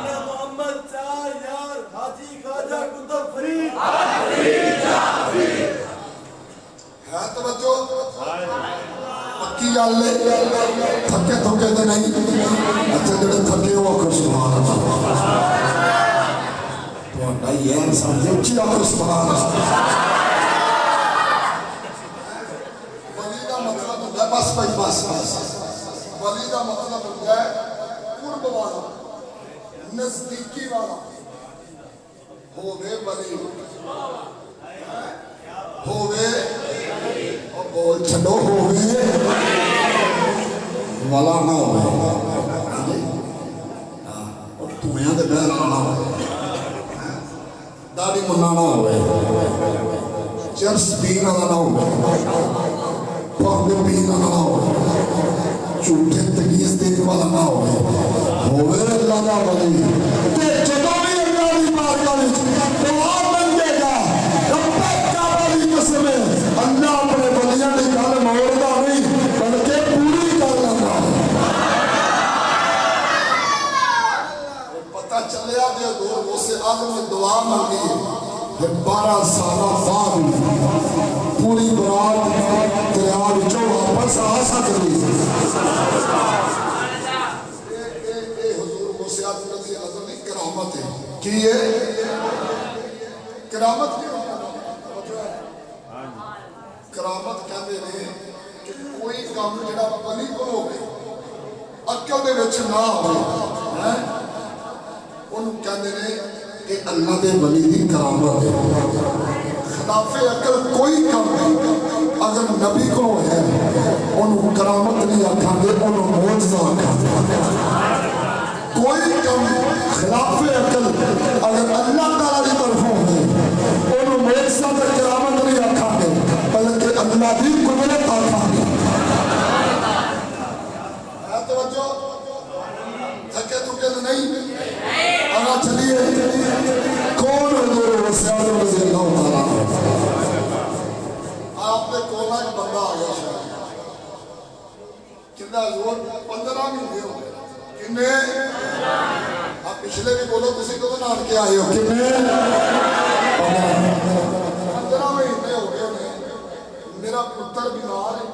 या मोहम्मद चार यार हाजी ख्वाजा कुतुब फरीद है तवज्जो पक्की गल है थके थके तो नहीं अच्छा जेड़े थके हो आखो सुभान अल्लाह तुहाडा यार समझे उची आखो सुभान अल्लाह वली दा मतलब होंदा है बस भाई बस वली दा मतलब होंदा है कुर्ब वाला नजदीकी वाला होवे वली होवे और बोल छड़ो होवे वाला ना होवे और तुम्हें दे बहर ना होवे दाढ़ी मुन्ना ना होवे चर्च पीन वाला ना होवे भंग पीन वाला ना होवे झूठे तगीज देने वाला ना होवे अल्लाह दा वली ते जदों भी अल्लाह दी बात मुसीबत दुआ मंगेगा रब्बे काबा दी कसम है अल्लाह अपने बंदियां दी गल मोड़दा नहीं बल्कि पूरी कर लैंदा पता चलिया जे दूर उसे आदम ने दुआ मंगी फिर 12 साल बाद पूरी बरात दरिया विचों वापस आ सकदी करामत है कि ये करामत करामत कहते हैं कि कोई काम जिहड़ा वली को होवे अकल दे विच ना होवे हैं उन्होंने कहते हैं कि अल्लाह दे वली दी करामत है खिलाफे अकल कोई काम नहीं अगर नबी को है उन्होंने करामत नहीं आखांगे उन्होंने मौजज़ा आखांगे कोई कम खिलाफे अकल अगर अल्लाह ताला की तरफों है उन्होंने मौजज़ा ते करामत नहीं आखांगे बल्कि अल्लाह की कुदरत आखांगे तवज्जो थके थुके तो नहीं आना चलिए कौन हुजूर गौसे आज़म रज़ी अल्लाह ताला आपने कोना एक बंदा आ गया शायद कितना हुजूर 15 महीने हो गए किन्ने आप पिछले भी बोलो तुसी कदों नानके आए हो किन्ने 15 महीने हो गए ने मेरा पुत्र बीमार है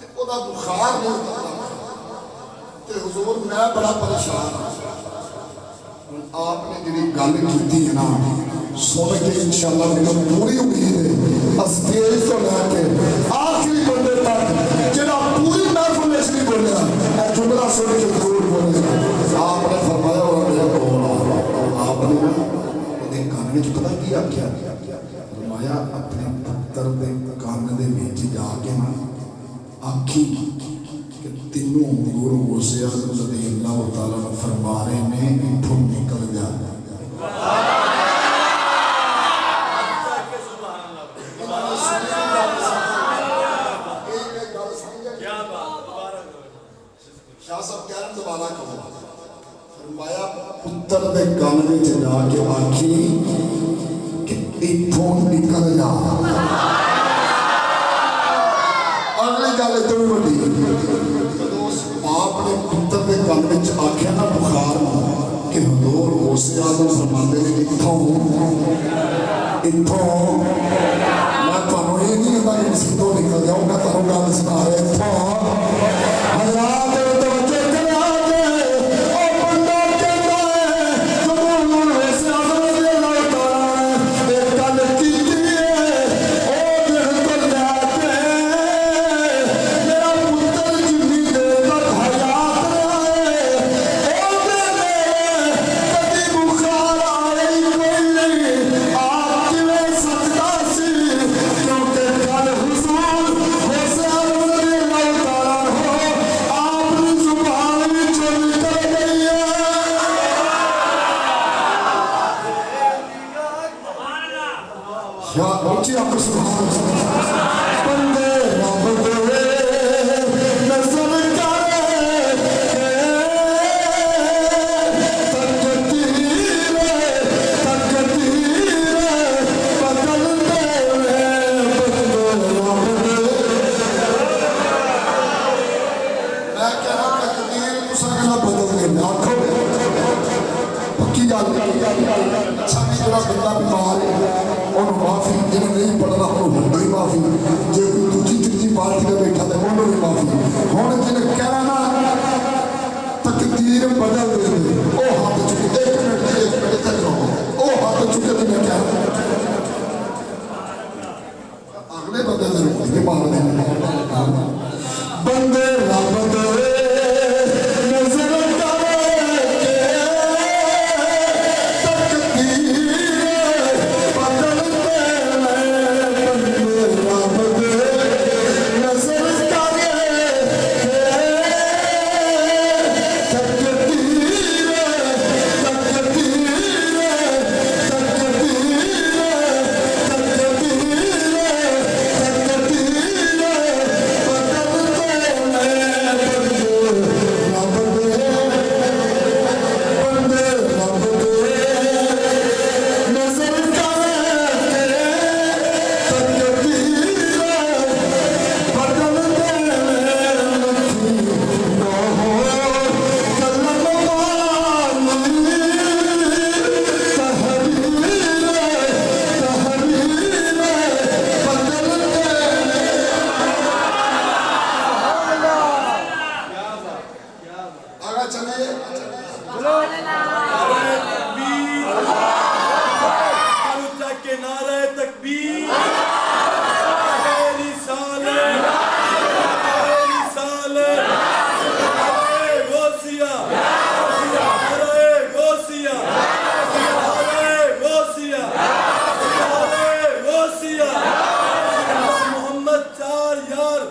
ते ओदा बुखार नहीं उतरदा ते हुजूर मैं बड़ा परेशान हां आपने जिहड़ी गल कीती है ना सुन के इंशाअल्लाह मेरी पूरी उम्मीद है स्टेज तो लैके आखिरी बंदे तक जिहड़ा पूरी महफिल विच नहीं बोलिया जुमला सुन के जरूर बोलेगा आपने फरमाया और आपने ਉਹਦੇ ਕੰਨ ਵਿੱਚ ਪਤਾ ਕੀ ਆਖਿਆ फरमाया अपने पुत्र ਦੇ ਕੰਨ ਦੇ ਵਿੱਚ ਜਾ ਕੇ ਨਾ आखी कि तीनों गुरु गौसे आज़म रज़ी अल्लाह ताला फरमा रहे ने इथों निकल जा शाह साहब कह रहे दोबारा कहो फरमाया पुत्र दे कान विच जाके आखी कि इथों निकल जा अगली गल तो भी वड्डी जदों उस बाप ने पुत्र के कान विच आख्या ना बुखार कि हुजूर गौसे आज़म फरमांदे ने इथों इथों मैं तुहानूं ये नहीं कहंदा कि सिद्धों निकल जाओ मैं तुहानूं गल सुणा रहा इथों हज़ार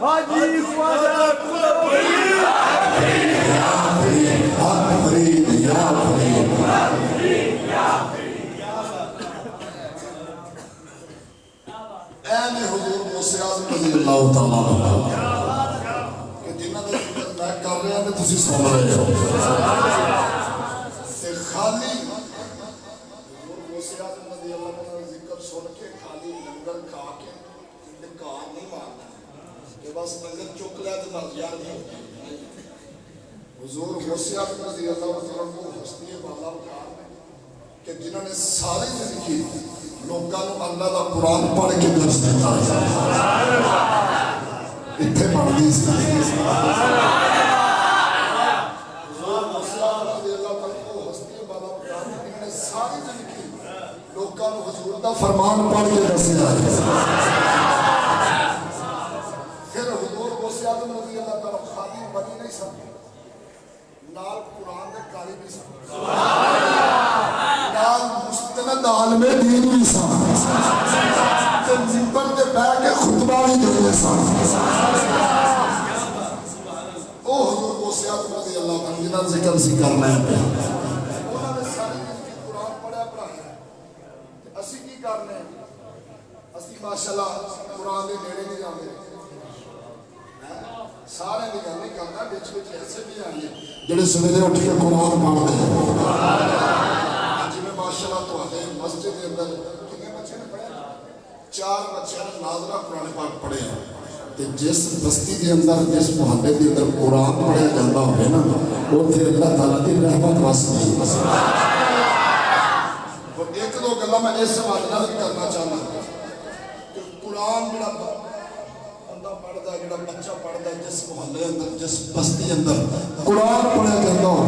हाजी ख्वाजा कुतुब फरीद हक फरीद या फरीद। ऐने हुजूर गौसे आज़म रज़ी अल्लाह तआला कि जिन्हां दा जिक्र मैं कर रहा ते तुसीं सुन रहे हो ते खाली हुजूर गौसे आज़म रज़ी अल्लाह तआला दा जिक्र सुन के खाली लंगर खा के कार नहीं मारना कि बस लंगर चुक लिया तो बस यार नहीं। हुजूर गौसे आज़म रज़ी अल्लाह तआला को हस्ती बाला उतार कि जिन्होंने सारी जिंदगी लोगों को अल्लाह का कुरान पढ़ के दर्श दिता इतने पढ़ती सी सारी जिंदगी लोगों को हुजूर का फरमान पढ़ के दसिया। फिर हुजूर गौसे आज़म रज़ी अल्लाह तआला खाली बनी नहीं सकते नाल कुरान के कारी भी सन नाल मुस्तनद आलमे दीन भी सन ते मिंबर ते बैठ के खुतबा भी देते सन। ओ हुजूर गौसे आज़म रज़ी अल्लाह तआला जिन्हां दा जिक्र सी करना है उन्होंने सारी जिंदगी कुरान पढ़िया पढ़ाया ते असीं की करने असीं माशाअल्लाह कुरान दे नेड़े नहीं जाते सारे की गल नहीं करता बिच बिच ऐसे भी आए जेडे सवेरे उठ के कुरान पढ़ते हैं जिवें माशाअल्लाह तुहाडे मस्जिद के अंदर कितने बच्चे ने पढ़े 4 बच्चों ने नाज़रा कुरान पाक पढ़िया ते जिस बस्ती के अंदर जिस मुहल्ले के अंदर कुरान पढ़िया जाता हो ना उत्थे अल्लाह ताला की रहमत वसदी है। और एक दो गल्लां मैं इस हवाले नाल करना चाहना कि कुरान जिहड़ा बंदा पढ़दा जिहड़ा बच्चा पढ़दा जिस मुहल्ले अंदर जिस बस्ती अंदर कुरान पढ़िया जाता हो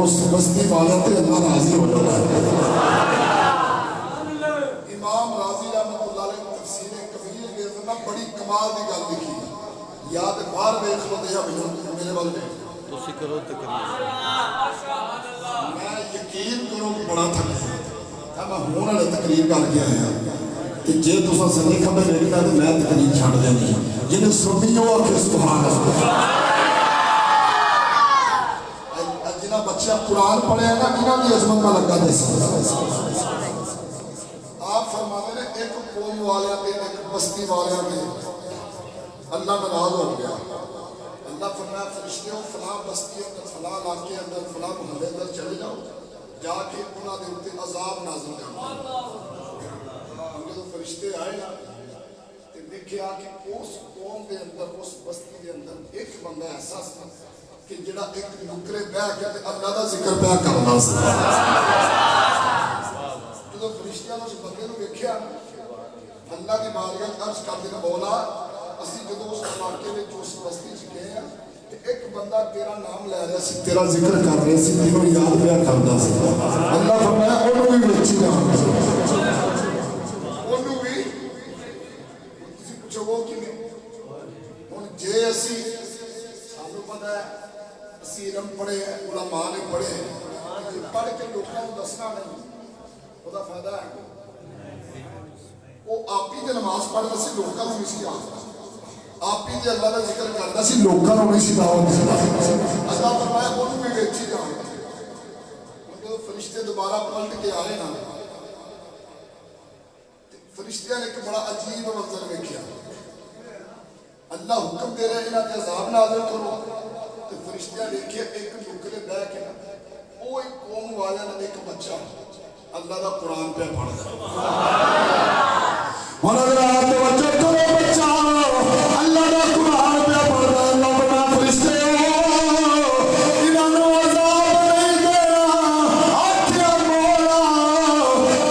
उस बस्ती वाले ते अल्लाह राजी हो जाता है। इमाम राजी रहमतुल्लाह अलैह तफसीर कबीर के अंदर बड़ी कमाल की गल लिखी या ते बाहर देख लो या मेरे वाल तुसी करो तकरीर मैं यकीन करो बड़ा थक मैं हूं वाले तकरीर करके आया कि जे तुसा सही खबर देखना तो मैं तकरीर छड़ देनी जिन्हें सुनी हो आके सुभान अल्लाह। जिन्हें बच्चा कुरान पढ़े ना इन्हों की अजमत में लगा दस आप फरमाते ने एक कौम वाले एक बस्ती वाले अल्लाह नाराज हो गया। अल्लाह फरमाया फरिश्ते फलां बस्ती अंदर फलां इलाके अंदर फलां मुहल्ले अंदर चले जाओ जाके उन्होंने उत्ते अजाब नाज़िल कर जो फरिश्ते आए ना तो देखा कि उस कौम के अंदर उस बस्ती के अंदर एक बंदा ऐसा था कि जिहड़ा एक नुकरे बह गया तो अल्लाह का जिक्र पया करदा सी। जो फरिश्तियां ने उस बंदे को देखा अल्लाह की बारगाह अर्ज करते हैं मौला असीं जो उस इलाके में उस बस्ती च गए हैं तो एक बंदा तेरा नाम लै रहा सी तेरा जिक्र कर रहा सी तेनों याद पया करदा सी। अल्लाह फरमाया ओनू भी वेची जाओ ओनू भी तुसीं पुछोगे किवें हुण जे असीं सानू पता है असीं इलम पढ़े है उलमा ने पढ़े पढ़ के लोगों को दसना नहीं ਉਹਦਾ फायदा है वो आप ही ते नमाज पढ़दा सी लोगों को नहीं सी आखदा आप ही ते अल्लाह का जिक्र करदा सी लोगों को नहीं सी दावत दिंदा। अल्लाह फरमाया ओनू भी वेची जाओ। जो फरिश्ते दोबारा पलट के आए ना फरिश्तियां ने एक बड़ा अजीब मंजर देखा। अल्लाह हुक्म दे रहे इन्हां ते अजाब नाज़िल करो तो फरिश्तियां देखे एक नुकरे बह के वो एक कौम वाले ने एक बच्चा अल्लाह का कुरान पे पढ़दा और अगर आप तवज्जो करो बच्चा अल्लाह का कुरान पे पढ़दा अल्लाह बड़ा फरिश्ते इन्हां नु अजाब नहीं देना आखिया मौला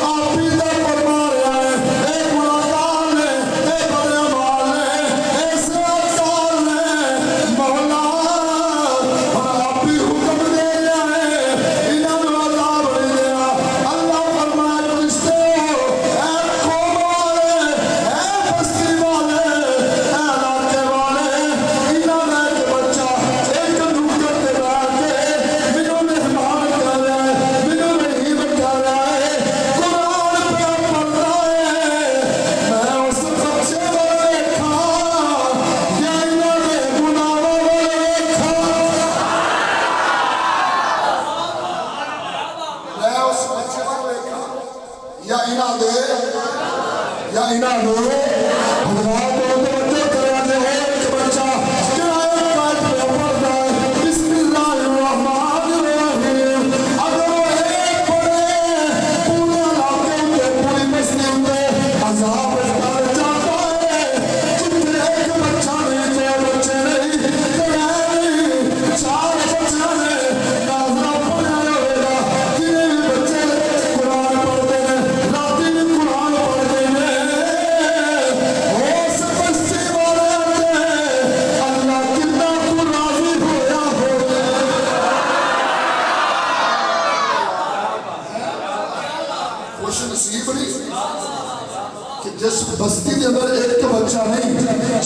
आप ही दा फरमा रहा है ए गुनाहगार ने ए बदअमाल ने ए सरासर ने मौला और आप ही हुक्म दे रहा है इन्हां नु अजाब नहीं देना। अल्लाह फरमाया फरिश्ते ए कौम वाले ए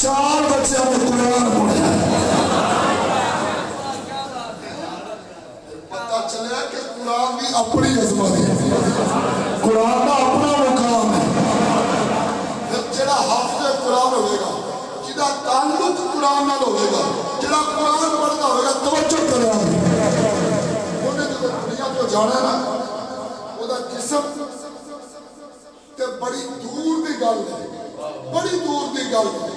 4 बच्चों ने कुरान पढ़ा। पता चलिया कि कुरान की अपनी अजमत है, कुरान का अपना मुकाम है। फिर जेड़ा हाफिज़ कुरान होगा, जिदा ताल्लुक कुरान नाल होगा, जेड़ा कुरान पढ़ता होगा, तवज्जो करेगा, उन्हें जो दुनिया को जाना ना, ओदा जिस्म ते बड़ी दूर दी गल है, बड़ी दूर दी गल है।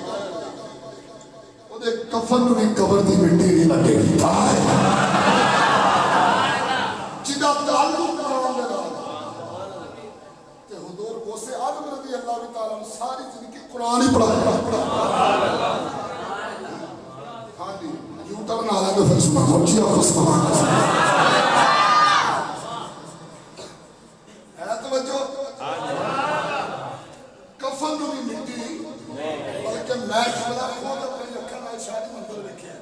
ओदे कफन नूं भी कबर दी मिट्टी नहीं लगेगी। जिदा ताल्लुक कुरान दे नाल ते हुजूर गौसे आज़म रज़ी अल्लाह तआला ने सारी जिंदगी कुरान ही पढ़ाया। हाँ जी, यूं टर्न आ तो फिर सुना जी आपको सुना है तवज्जो। कफन नूं भी मिट्टी बल्कि मैं खबला खुद अपनी अखां नाल शादी मंदिर देखिया।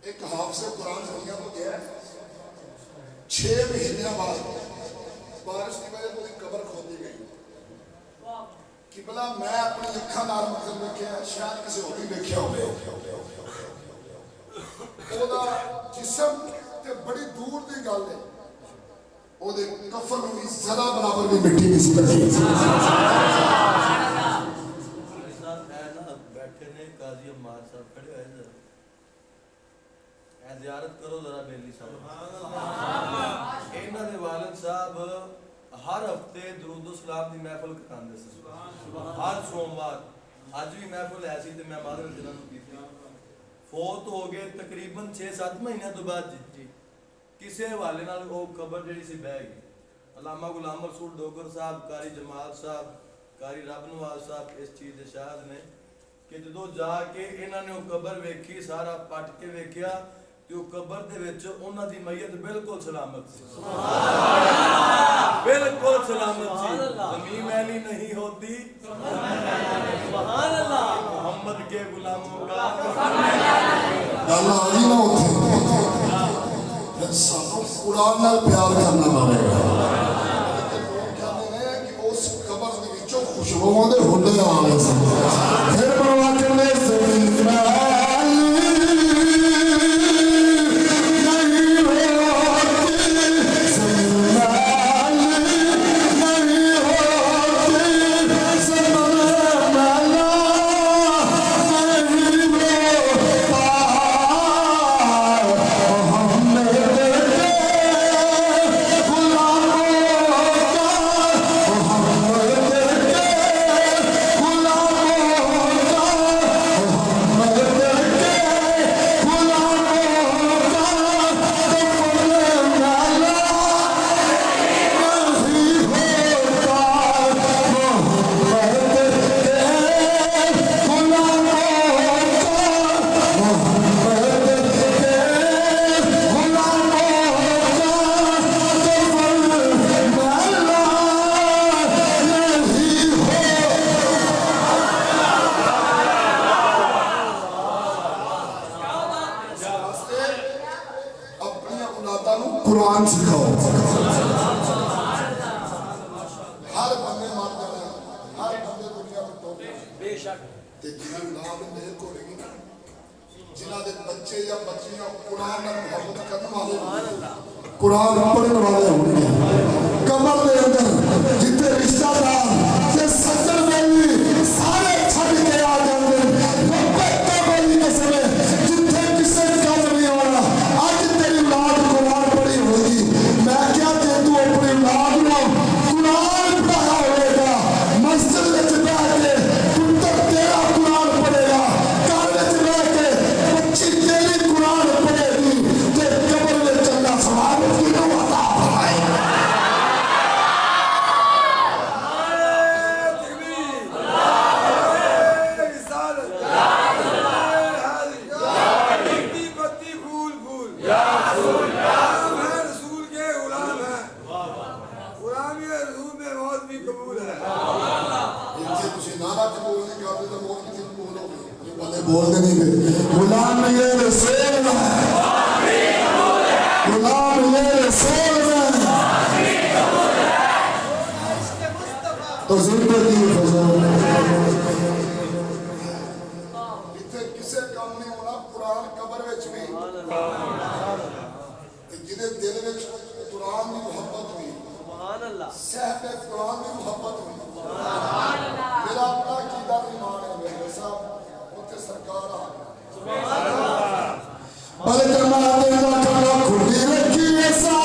एक हाफिज़ कुरान दुनिया को गया, 6 महीने बाद बारिश की वजह से कब्र खोदी गई। किबला मैं अपनी अखां नाल मंजर देखिया, शायद किसी होर भी देखिया होवे। ओदा जिस्म ते बड़ी दूर दी गल है, ओदे कफन नूं भी जरा बराबर भी मिट्टी नहीं सी लगी। बैठे ने काजी अम्मार साहब खड़े हुए जरा ज़ियारत करो जरा बेली साहब। इन्हां दे वालिद साहब हर हफ्ते दुरूद सलाम की महफिल करांदे सी, हर सोमवार। अज भी महफिल ऐसी ते मैं मादर जिन्हां नूं कीती। फौत हो गए तकरीबन 6-7 महीनों तो बाद जी किसी हवाले नाल वो कबर जिहड़ी सी बह गई। अल्लामा गुलाम रसूल डोगर साहब, कारी जमाल साहब, कारी रब नवाज साहब इस चीज़ के शाहद ने कि जो जाके इन्हों ने कबर वेखी, सारा पट के वेख्या तो कबर दे विच उन्हां दी मैयत बिल्कुल सलामत सी, बिल्कुल सलामत सी। ज़मीन मैली नहीं होती मोहम्मद के गुलामों का गल आ गई ना उत्थे। सानू कुरान नाल प्यार करना पवेगा। लोग कहते हैं कि उस कबर दे विचों खुशबूआं दे हुंडे आ रहे सन। फिर बनवा के ले ज़मीन कुरान सिखाओ। हर बंदे मर जाना, हर बंदे दुनिया में टोट बेशक ते जिन्हां नाल मेल होगी ना, जिन्हां दे बच्चे या बच्चियां कुरान नाल मोहब्बत करने वाले, कुरान पढ़ने वाले होंगे, कबर दे अंदर जिथे रिश्तेदार ते सज्जन वेली सारे छड़ के आ जाते रब्बे तौबा दी कसम जिथे किसे कम नहीं होना। अज तेरी औलाद कुरान पढ़ी होगी, मैं क्या जे तू अपनी औलाद नूं कुरान पढ़ाया होगा, मस्जिद विच बैठ के पुत्तर तेरा कुरान पढ़ेगा, घर विच रह के बच्ची तेरी कुरान पढ़ेगी, ते कबर विच चंगा सवाब किनूं अता फरमाएगा। बोलते नहीं गए गुलाम ये रसूल है, गुलाम ये रसूल है। तो जिंदगी फजूल इत्थे किसे काम नहीं होना कुरान कब्र विच भी जिहदे दिल विच कुरान की मुहब्बत हुई सहबे कुरान की मुहब्बत हुई मेरा अपना कीदा ईमान है मेरे साहब उत्थे सरकार आ बल जमाते दा कला खुली रखी ऐसा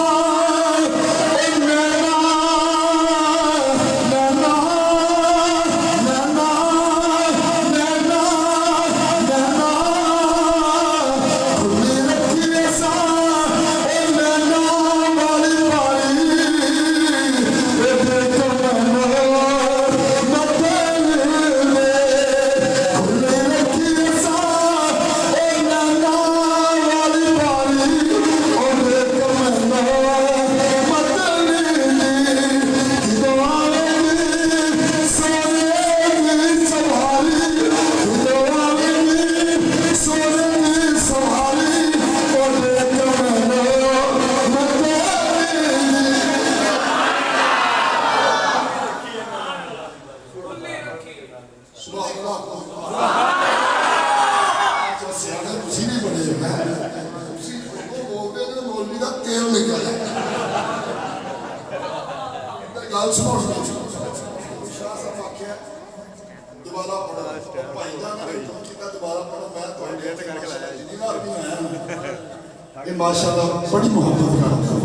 माशाअल्लाह बड़ी मोहब्बत करते हैं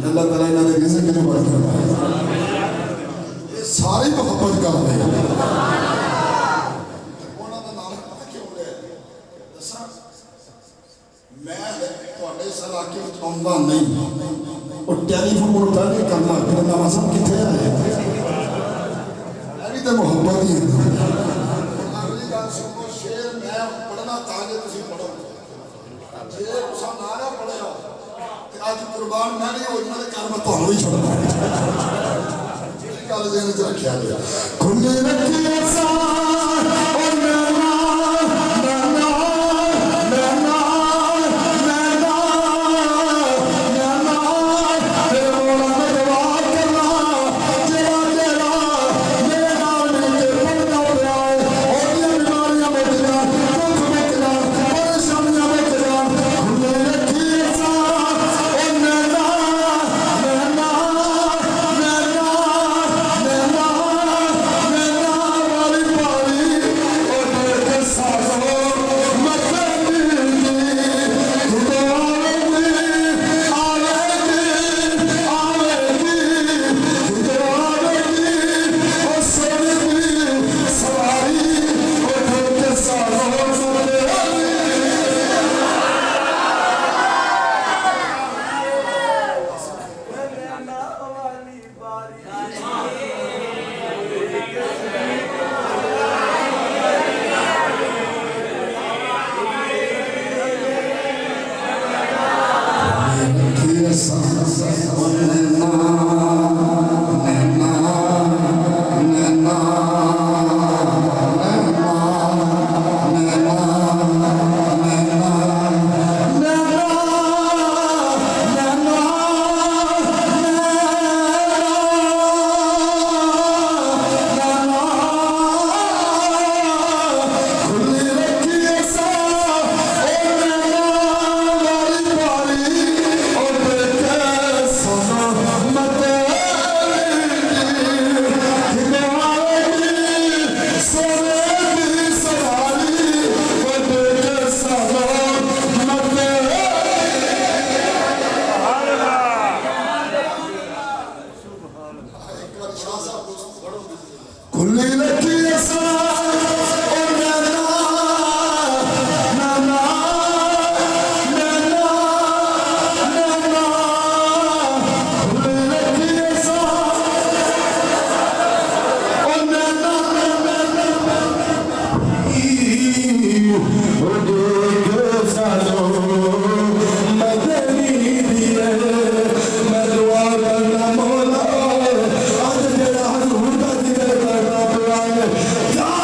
अल्लाह ताला इन्हां दे रिज़्क़ नूं बरकत दे ये सारे मोहब्बत करते हैं उन्हां दा नाम पता क्यों लिया दसां मैं तुहाडे इस इलाके विच आउंदा नहीं और टेलीफोन उठा के करना फिर नाम सब किथे आए ये भी तो मोहब्बत ही है अगली गल सुनो शेर मैं पढ़ना ताजे तुसीं पढ़ो जे तुसा ना ना पढ़िया ते अज कुर्बान मैं नहीं हो जाना ते कल मैं तुहानू ही छड्डना इस गल दे विच रखिया गया खुली रखी ऐसा ओ नैना नैना नैना नैना नैना तेरे मौला ने जवाब करना जेड़ा जेड़ा मेरे नाल मिल के पढ़दा होया ओदियां बीमारियां मुक जाण दुख मुक जाण परेशानियां मुक जाण खुली रखी ऐसा ओ नैना नैना नैना नैना नैना वाली पारी ओ देख साजो मकनी खुदा आवेगी आवेगी खुदा आवेगी ओ सोनी सवारी ओ देख साजो खुली रखी ऐसा ओ नैना नैना नैना नैना खुली रखी ऐसा ओ नैना ओ देख साजो मदनी दिए मैं दुआ करना मौला आज जेड़ा हजूर दा जिक्र करना पिया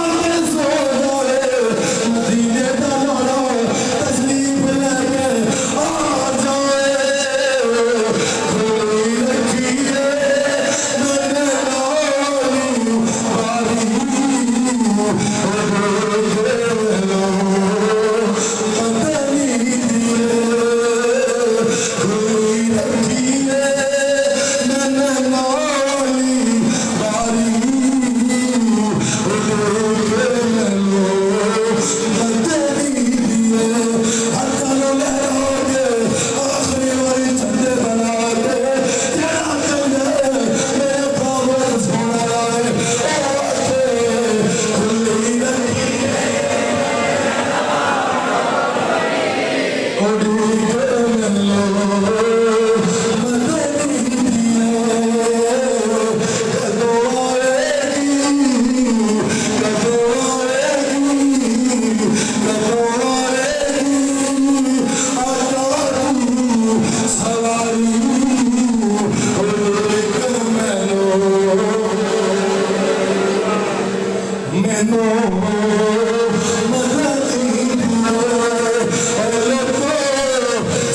मैनू मदद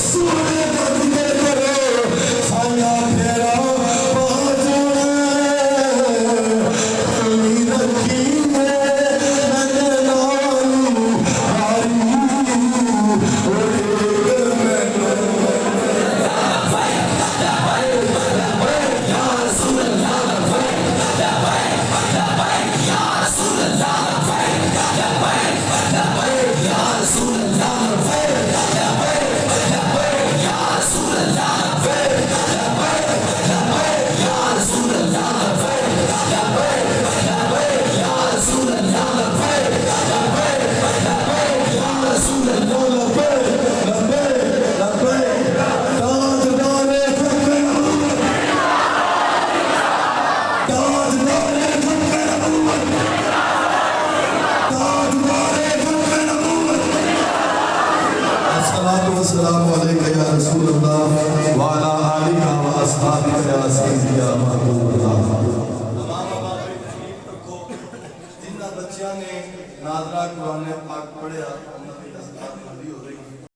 सोने बंदे करो साया फेरा बाजना रखी मैंने नालू अस्सलाम वालेकुम या रसूल अल्लाह व अला आलिका व अस्हाबिका या सय्यदी या महबूब अल्लाह। तमाम अबाब तशरीफ रखो जिन्ना बच्चियां ने नाज़रा कुरान पाक पढ़िया